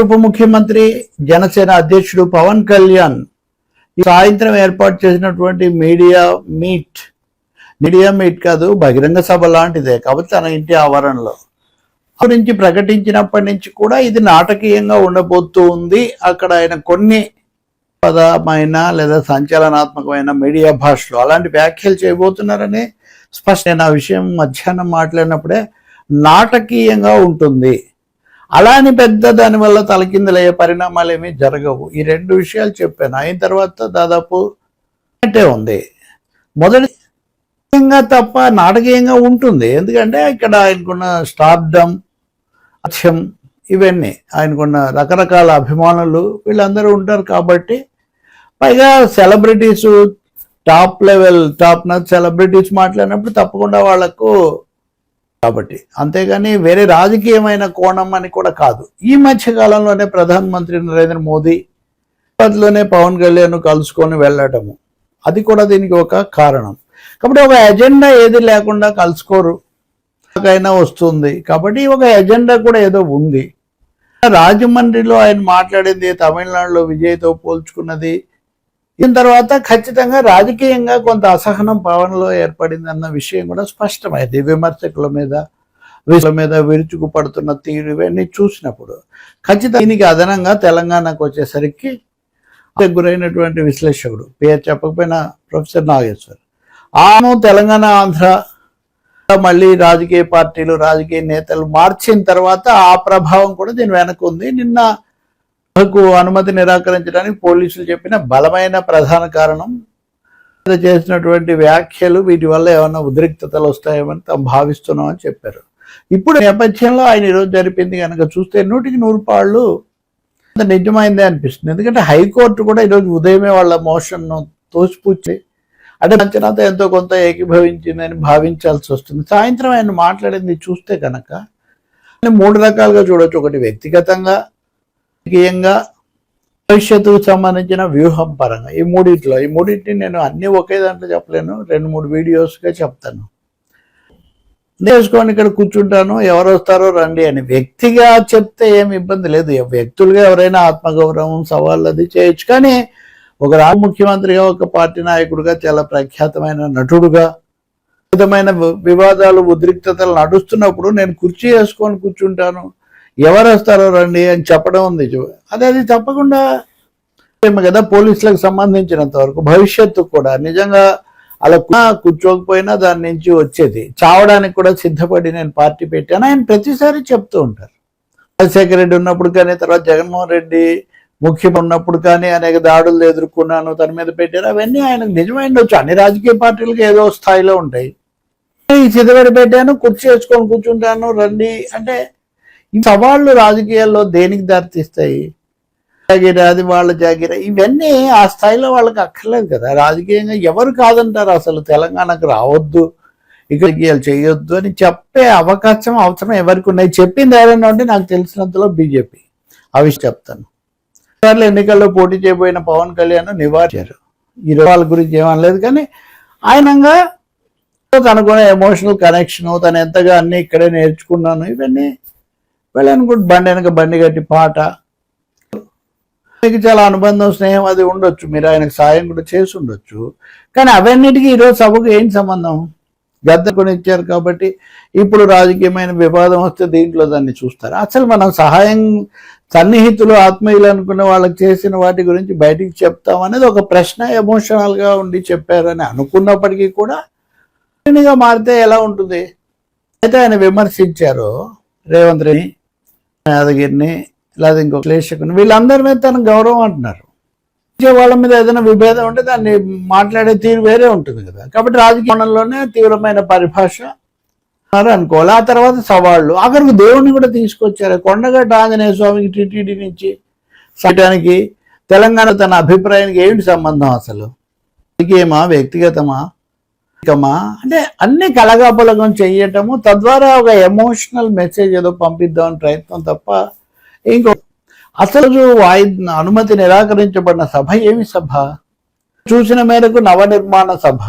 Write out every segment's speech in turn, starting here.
ఉప ముఖ్యమంత్రి జనసేన అధ్యక్షుడు పవన్ కళ్యాణ్ సాయంత్రం ఏర్పాటు చేసినటువంటి మీడియా మీట్ కాదు, బహిరంగ సభ లాంటిదే కాబట్టి తన ఇంటి ఆవరణలో గురించి ప్రకటించినప్పటి నుంచి కూడా ఇది నాటకీయంగా ఉండబోతూ ఉంది. అక్కడ ఆయన కొన్ని పదమైన లేదా సంచలనాత్మకమైన మీడియా భాషలో అలాంటి వ్యాఖ్యలు చేయబోతున్నారని స్పష్టమైన విషయం మధ్యాహ్నం మాట్లాడినప్పుడే నాటకీయంగా ఉంటుంది. అలాని పెద్ద దానివల్ల తలకిందులయ్యే పరిణామాలు ఏమీ జరగవు. ఈ రెండు విషయాలు చెప్పాను. అయిన తర్వాత దాదాపు ఉంది. మొదటి తప్ప నాటకీయంగా ఉంటుంది. ఎందుకంటే ఇక్కడ ఆయనకున్న స్టార్డమ్, అత్యం, ఇవన్నీ ఆయనకున్న రకరకాల అభిమానులు వీళ్ళందరూ ఉంటారు కాబట్టి, పైగా సెలబ్రిటీసు టాప్ నాచ్ సెలబ్రిటీస్ మాట్లాడినప్పుడు తప్పకుండా వాళ్లకు కాబట్టి, అంతేగాని వేరే రాజకీయమైన కోణం అని కూడా కాదు. ఈ మధ్య కాలంలోనే ప్రధానమంత్రి నరేంద్ర మోదీ లోనే పవన్ కళ్యాణ్ కలుసుకొని వెళ్ళటము, అది కూడా దీనికి ఒక కారణం. కాబట్టి ఒక ఎజెండా ఏది లేకుండా కలుసుకోరు, అయినా వస్తుంది కాబట్టి ఒక ఎజెండా కూడా ఏదో ఉంది. రాజమండ్రిలో ఆయన మాట్లాడింది తమిళనాడులో విజయ్తో పోల్చుకున్నది. దీని తర్వాత ఖచ్చితంగా రాజకీయంగా కొంత అసహనం పవన్లో ఏర్పడింది అన్న విషయం కూడా స్పష్టమైంది. విమర్శకుల మీద విరుచుకు పడుతున్న తీరు ఇవన్నీ చూసినప్పుడు ఖచ్చితంగా దీనికి అదనంగా తెలంగాణకు వచ్చేసరికి గురైనటువంటి విశ్లేషకుడు, పేరు చెప్పకపోయినా ప్రొఫెసర్ నాగేశ్వర్, తెలంగాణ ఆంధ్ర మళ్ళీ రాజకీయ పార్టీలు రాజకీయ నేతలు మార్చిన తర్వాత ఆ ప్రభావం కూడా దీని వెనక ఉంది. నిన్న అనుమతి నిరాకరించడానికి పోలీసులు చెప్పిన బలమైన ప్రధాన కారణం చేసినటువంటి వ్యాఖ్యలు, వీటి వల్ల ఏమైనా ఉద్రిక్తతలు వస్తాయేమని తాము భావిస్తున్నామని చెప్పారు. ఇప్పుడు నేపథ్యంలో ఆయన ఈరోజు జరిపింది కనుక చూస్తే 100% నిజమైందే అనిపిస్తుంది. ఎందుకంటే హైకోర్టు కూడా ఈరోజు ఉదయమే వాళ్ళ మోషన్ను తోసిపుచ్చి అంటే అంచనాతో ఎంతో కొంత ఏకీభవించిందని భావించాల్సి వస్తుంది. సాయంత్రం ఆయన మాట్లాడింది చూస్తే కనుక 3 రకాలుగా చూడొచ్చు. ఒకటి వ్యక్తిగతంగా, రాజకీయంగా, భవిష్యత్తుకు సంబంధించిన వ్యూహం పరంగా. ఈ మూడింటిని నేను అన్ని ఒకే దాంట్లో చెప్పలేను, 2-3 వీడియోస్గా చెప్తాను. నేర్చుకొని ఇక్కడ కూర్చుంటాను, ఎవరు వస్తారో రండి అని. వ్యక్తిగా చెప్తే ఏమి ఇబ్బంది లేదు. వ్యక్తులుగా ఎవరైనా ఆత్మగౌరవం సవాళ్ళు అది చేయొచ్చు. కానీ ఒక రాష్ట్ర ముఖ్యమంత్రిగా, ఒక పార్టీ నాయకుడిగా, చాలా ప్రఖ్యాతమైన నటుడుగా విధమైన వివాదాలు ఉద్రిక్తతలు నడుస్తున్నప్పుడు నేను కుర్చీ వేసుకొని కూర్చుంటాను, ఎవరు వస్తారో రండి అని చెప్పడం ఉంది. అది తప్పకుండా కదా పోలీసులకు సంబంధించినంత వరకు. భవిష్యత్తు కూడా నిజంగా అలా కూర్చోకపోయినా దాని నుంచి వచ్చేది. చావడానికి కూడా సిద్ధపడి నేను పార్టీ పెట్టాను ఆయన ప్రతిసారి చెప్తూ ఉంటారు. రాజశేఖర రెడ్డి ఉన్నప్పుడు కానీ, తర్వాత జగన్మోహన్ రెడ్డి ముఖ్యమంత్రి ఉన్నప్పుడు కానీ అనేక దాడులు ఎదుర్కొన్నాను, తన మీద పెట్టారు. అవన్నీ ఆయనకు నిజమైండొచ్చు. అన్ని రాజకీయ పార్టీలకు ఏదో స్థాయిలో ఉంటాయి. సిద్ధపడి పెట్టాను, కుర్చీ వేసుకొని కూర్చుంటాను రండి అంటే ఈ సవాళ్ళు రాజకీయాల్లో దేనికి దారితీస్తాయి? జాగీర, అది వాళ్ళ జాగీర, ఇవన్నీ ఆ స్థాయిలో వాళ్ళకి అక్కర్లేదు కదా. రాజకీయంగా ఎవరు కాదంటారు అసలు తెలంగాణకు రావద్దు, ఇక్కడ రాజకీయాలు చేయొద్దు అని చెప్పే అవసరం ఎవరికి ఉన్నాయి? చెప్పింది ఎవరైనా ఉంటే నాకు తెలిసినంతలో బీజేపీ. ఆ విషయం చెప్తాను. ఎన్నికల్లో పోటీ చేయబోయిన పవన్ కళ్యాణ్ నివారించారు. ఈ వాళ్ళ గురించి ఏమనలేదు. కానీ ఆయనంగా తనకున్న ఎమోషనల్ కనెక్షన్, తను ఎంతగా అన్ని ఇక్కడే నేర్చుకున్నాను, ఇవన్నీ వెళ్ళాను కూడా. బండి వెనక బండి కట్టి పాట, మీకు చాలా అనుబంధం, స్నేహం అది ఉండొచ్చు, మీరు ఆయనకు సాయం కూడా చేసి ఉండొచ్చు. కానీ అవన్నిటికీ ఈరోజు సభకు ఏం సంబంధం? గద్ద కొని ఇచ్చారు కాబట్టి ఇప్పుడు రాజకీయమైన వివాదం వస్తే దీంట్లో దాన్ని చూస్తారు. అసలు మనం సహాయం, సన్నిహితులు, ఆత్మీయులు అనుకున్న వాళ్ళకి చేసిన వాటి గురించి బయటికి చెప్తామనేది ఒక ప్రశ్న. ఎమోషనల్గా ఉండి చెప్పారని అనుకున్నప్పటికీ కూడా మారితే ఎలా ఉంటుంది? అయితే ఆయన విమర్శించారు రేవంత్ రెడ్డి, యాదగిరిని, లేదా ఇంకో విశ్లేషకుని, వీళ్ళందరి మీద తన గౌరవం అంటున్నారు. వాళ్ళ మీద ఏదైనా విభేదం ఉంటే దాన్ని మాట్లాడే తీరు వేరే ఉంటుంది కదా. కాబట్టి రాజకీయంలోనే తీవ్రమైన పరిభాష అనుకోవాలి. ఆ తర్వాత సవాళ్ళు, ఆఖరికి దేవుడిని కూడా తీసుకొచ్చారు. కొండగట్ట ఆంజనేయ స్వామికి టీటీడీ నుంచి చేయడానికి తెలంగాణ తన అభిప్రాయానికి ఏమిటి సంబంధం? అసలు రాజకీయమా, వ్యక్తిగతమా, అంటే అన్ని కలగాపులగం చెయ్యటము, తద్వారా ఒక ఎమోషనల్ మెసేజ్ ఏదో పంపిద్దామని ప్రయత్నం తప్ప ఇంకో. అసలు అనుమతి నిరాకరించబడిన సభ ఏమి సభ? చూసిన మేరకు నవనిర్మాణ సభ.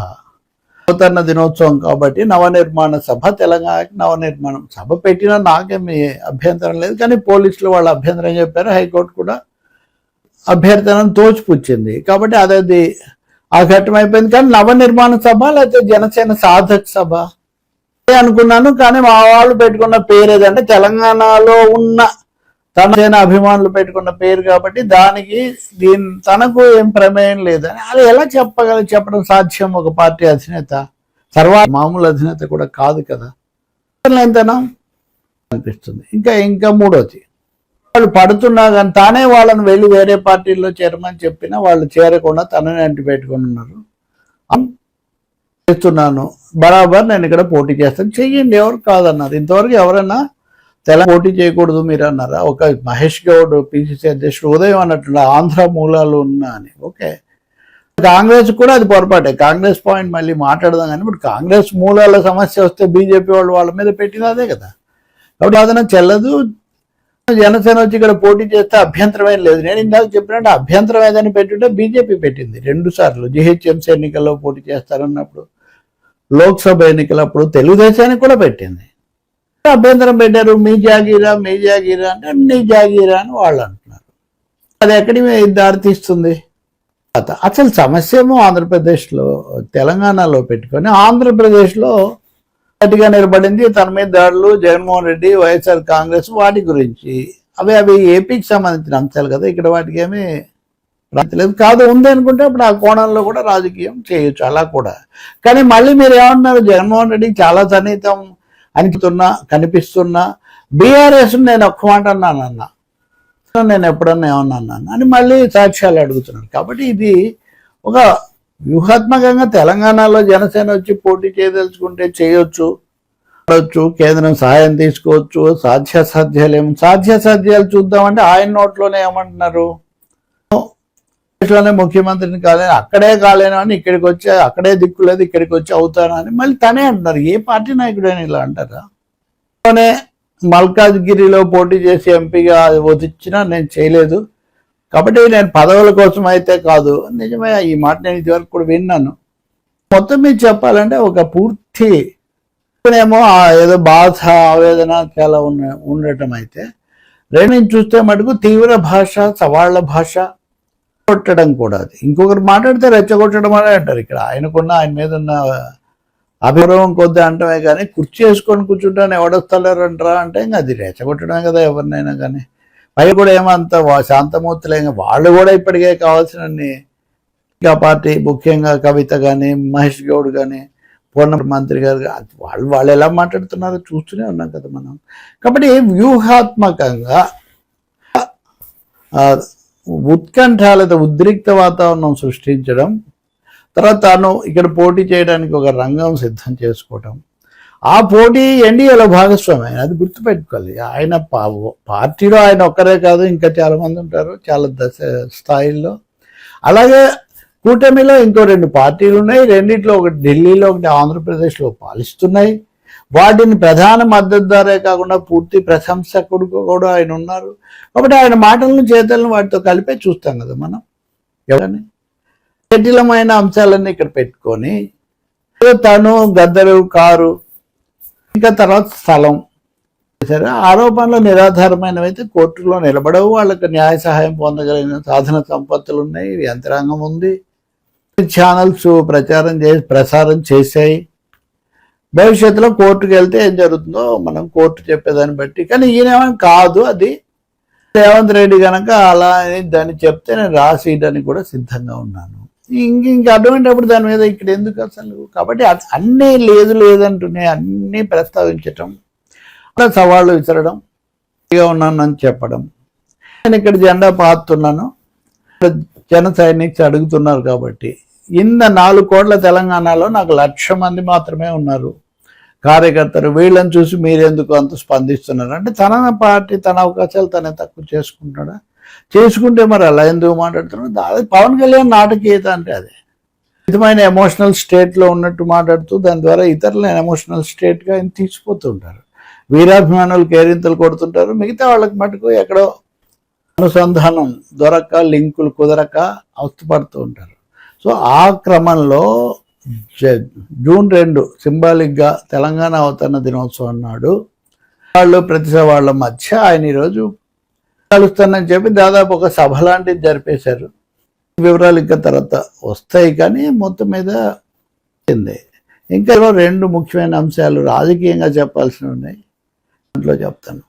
అవతరణ దినోత్సవం కాబట్టి నవనిర్మాణ సభ, తెలంగాణకి నవనిర్మాణం సభ పెట్టినా నాకేమి అభ్యంతరం లేదు. కానీ పోలీసులు వాళ్ళ అభ్యంతరం చెప్పారు, హైకోర్టు కూడా అభ్యర్థనను తోచిపుచ్చింది. కాబట్టి అదే ఆ ఘట్టం అయిపోయింది. కానీ నవనిర్మాణ సభ లేకపోతే జనసేన సాధక సభ అనుకున్నాను. కానీ మా వాళ్ళు పెట్టుకున్న పేరు ఏదంటే తెలంగాణలో ఉన్న తన అభిమానులు పెట్టుకున్న పేరు కాబట్టి దానికి తనకు ఏం ప్రమేయం లేదని అది ఎలా చెప్పడం సాధ్యం? ఒక పార్టీ అధినేత మామూలు అధినేత కూడా కాదు కదా. ఎంతనా అనిపిస్తుంది. ఇంకా మూడోది, వాళ్ళు పడుతున్నా కానీ తానే వాళ్ళని వెళ్ళి వేరే పార్టీల్లో చేరమని చెప్పినా వాళ్ళు చేరకుండా తనని అంటి పెట్టుకుని ఉన్నారు. చేస్తున్నాను బరాబర్, నేను ఇక్కడ పోటీ చేస్తాను, చెయ్యండి, ఎవరు కాదన్నారు. ఇంతవరకు ఎవరైనా పోటీ చేయకూడదు మీరు అన్నారా? ఒక మహేష్ గౌడ్ పిసిసి అధ్యక్షుడు ఉదయం అన్నట్లు ఆంధ్ర మూలాలు ఉన్నా అని. ఓకే, కాంగ్రెస్ కూడా అది పొరపాటే. కాంగ్రెస్ పాయింట్ మళ్ళీ మాట్లాడదాం. కానీ ఇప్పుడు కాంగ్రెస్ మూలాల సమస్య వస్తే బీజేపీ వాళ్ళు వాళ్ళ మీద పెట్టినదే కదా. కాబట్టి అదన చెల్లదు. జనసేన వచ్చి ఇక్కడ పోటీ చేస్తే అభ్యంతరం ఏం లేదు. నేను ఇందాక చెప్పినట్టు అభ్యంతరం ఏదని పెట్టుంటే బీజేపీ పెట్టింది 2 సార్లు. జిహెచ్ఎంసీ ఎన్నికల్లో పోటీ చేస్తారన్నప్పుడు, లోక్సభ ఎన్నికలప్పుడు తెలుగుదేశానికి కూడా పెట్టింది. అభ్యంతరం పెట్టారు. మీ జాగీరా అంటే నీ జాగీరా అని వాళ్ళు అంటున్నారు. అది ఎక్కడి దారి తీస్తుంది? అసలు సమస్య ఏమో ఆంధ్రప్రదేశ్లో, తెలంగాణలో పెట్టుకొని ఆంధ్రప్రదేశ్లో గట్టిగా నిలబడింది. తన మీద దాడులు, జగన్మోహన్ రెడ్డి, వైఎస్ఆర్ కాంగ్రెస్, వాటి గురించి. అవి ఏపీకి సంబంధించిన అంశాలు కదా. ఇక్కడ వాటికి ఏమీ లేదు. కాదు ఉంది అనుకుంటే అప్పుడు ఆ కోణంలో కూడా రాజకీయం చేయొచ్చు, అలా కూడా. కానీ మళ్ళీ మీరు ఏమన్నారు? జగన్మోహన్ రెడ్డికి చాలా సన్నిహితం కనిపిస్తున్నా బీఆర్ఎస్ నేను ఒక్క మాట అన్నానన్నా, నేను ఎప్పుడన్నా ఏమన్నా అని మళ్ళీ సాక్ష్యాలు అడుగుతున్నాను. కాబట్టి ఇది ఒక వ్యూహాత్మకంగా తెలంగాణలో జనసేన వచ్చి పోటీ చేయదలుచుకుంటే చేయొచ్చు, కేంద్రం సహాయం తీసుకోవచ్చు. సాధ్యాసాధ్యాలు చూద్దామంటే ఆయన నోట్లోనే ఏమంటున్నారు, దేశంలోనే ముఖ్యమంత్రిని కాలేను, అక్కడే కాలేను అని ఇక్కడికి వచ్చి, అక్కడే దిక్కులేదు ఇక్కడికి వచ్చి అవుతాను అని మళ్ళీ తనే అంటున్నారు. ఏ పార్టీ నాయకుడైనా ఇలా అంటారా? మల్కాజ్గిరిలో పోటీ చేసి ఎంపీగా వచ్చినా నేను చేయలేదు, కాబట్టి నేను పదవుల కోసం అయితే కాదు. నిజమే, ఈ మాట నేను ఇదివరకు కూడా విన్నాను. మొత్తం మీద చెప్పాలంటే ఒక పూర్తి ఏమో ఏదో బాధ, ఆవేదన చాలా ఉండటం అయితే, రెండు చూస్తే మటుకు తీవ్ర భాష, సవాళ్ల భాష, కొట్టడం కూడా. అది ఇంకొకరు మాట్లాడితే రెచ్చగొట్టడం అని అంటారు. ఇక్కడ ఆయన మీద ఉన్న అభిగౌరవం కొద్ది అంటమే కానీ కుర్చీ వేసుకొని కూర్చుంటాను ఎవడొస్తారంటారా అంటే ఇంకా అది రెచ్చగొట్టడమే కదా ఎవరినైనా. కానీ పై కూడా ఏమంత శాంతమూర్తులే, వాళ్ళు కూడా ఇప్పటికే కావాల్సినన్ని ఇంకా పార్టీ, ముఖ్యంగా కవిత కానీ, మహేష్ గౌడ్ కానీ, పూర్ణ మంత్రి గారు వాళ్ళు ఎలా మాట్లాడుతున్నారో చూస్తూనే ఉన్నాం కదా మనం. కాబట్టి వ్యూహాత్మకంగా ఉత్కంఠ లేదా ఉద్రిక్త వాతావరణం సృష్టించడం, తర్వాత తాను ఇక్కడ పోటీ చేయడానికి ఒక రంగం సిద్ధం చేసుకోవటం, ఆ పోటీ ఎన్డీఏలో భాగస్వామి. అది గుర్తుపెట్టుకోవాలి. ఆయన పార్టీలో ఆయన ఒక్కరే కాదు, ఇంకా చాలామంది ఉంటారు చాలా స్థాయిల్లో. అలాగే కూటమిలో ఇంకో 2 పార్టీలు ఉన్నాయి. రెండిట్లో ఒకటి ఢిల్లీలో, ఒకటి ఆంధ్రప్రదేశ్లో పాలిస్తున్నాయి. వాటిని ప్రధాన మద్దతుదారే కాకుండా పూర్తి ప్రశంసకుడు కూడా ఆయన ఉన్నారు. కాబట్టి ఆయన మాటలను, చేతలను వాటితో కలిపే చూస్తాం కదా మనం. ఎవరని జటిలమైన అంశాలన్నీ ఇక్కడ పెట్టుకొని తను, గద్దరు, కారు, ఇంకా తర్వాత స్థలం, సరే ఆరోపణలు నిరాధారమైనవి అయితే కోర్టులో నిలబడవు. వాళ్ళకి న్యాయ సహాయం పొందగలిగిన సాధన సంపత్తులు ఉన్నాయి, యంత్రాంగం ఉంది, ఛానల్స్ ప్రసారం చేశాయి. భవిష్యత్తులో కోర్టుకు వెళ్తే ఏం జరుగుతుందో మనం కోర్టు చెప్పేదాన్ని బట్టి. కానీ ఈయనేమో కాదు, అది రేవంత్ రెడ్డి కనుక అలా దాన్ని చెప్తే నేను రాసేయడానికి కూడా సిద్ధంగా ఉన్నాను. ఇంక అటువంటిప్పుడు దాని మీద ఇక్కడ ఎందుకు అసలు? కాబట్టి అన్నీ లేదంటున్నాయి, అన్నీ ప్రస్తావించటం, అలా సవాళ్ళు విసరడం, ఉన్నాను అని చెప్పడం. నేను ఇక్కడ జెండా పాతున్నాను, జన సైనిక్స్ అడుగుతున్నారు కాబట్టి. 4 కోట్ల తెలంగాణలో నాకు 1,00,000 మంది మాత్రమే ఉన్నారు కార్యకర్తలు. వీళ్ళని చూసి మీరెందుకు అంత స్పందిస్తున్నారు అంటే తన పార్టీ, తన అవకాశాలు తనే తక్కువ చేసుకుంటాడా? చేసుకుంటే మరి అలా ఎందుకు మాట్లాడుతున్నాడు? అది పవన్ కళ్యాణ్ నాటకీయత అంటే అదే విధమైన ఎమోషనల్ స్టేట్లో ఉన్నట్టు మాట్లాడుతూ దాని ద్వారా ఇతరులను ఎమోషనల్ స్టేట్గా ఆయన తీసిపోతుంటారు. వీరాభిమానులు కేరింతలు కొడుతుంటారు, మిగతా వాళ్ళకి మటుకు ఎక్కడో అనుసంధానం దొరక్క, లింకులు కుదరక అవస్థపడుతూ ఉంటారు. సో ఆ క్రమంలో జూన్ 2 సింబాలిక్గా తెలంగాణ అవతరణ దినోత్సవం నాడు ప్రతి వాళ్ళ మధ్య ఆయన ఈరోజు కలుస్తానని చెప్పి దాదాపు ఒక సభ లాంటిది జరిపేశారు. వివరాలు ఇంకా తర్వాత వస్తాయి, కానీ మొత్తం మీద ఇంకా 2 ముఖ్యమైన అంశాలు రాజకీయంగా చెప్పాల్సినవి ఉన్నాయి, దాంట్లో చెప్తాను.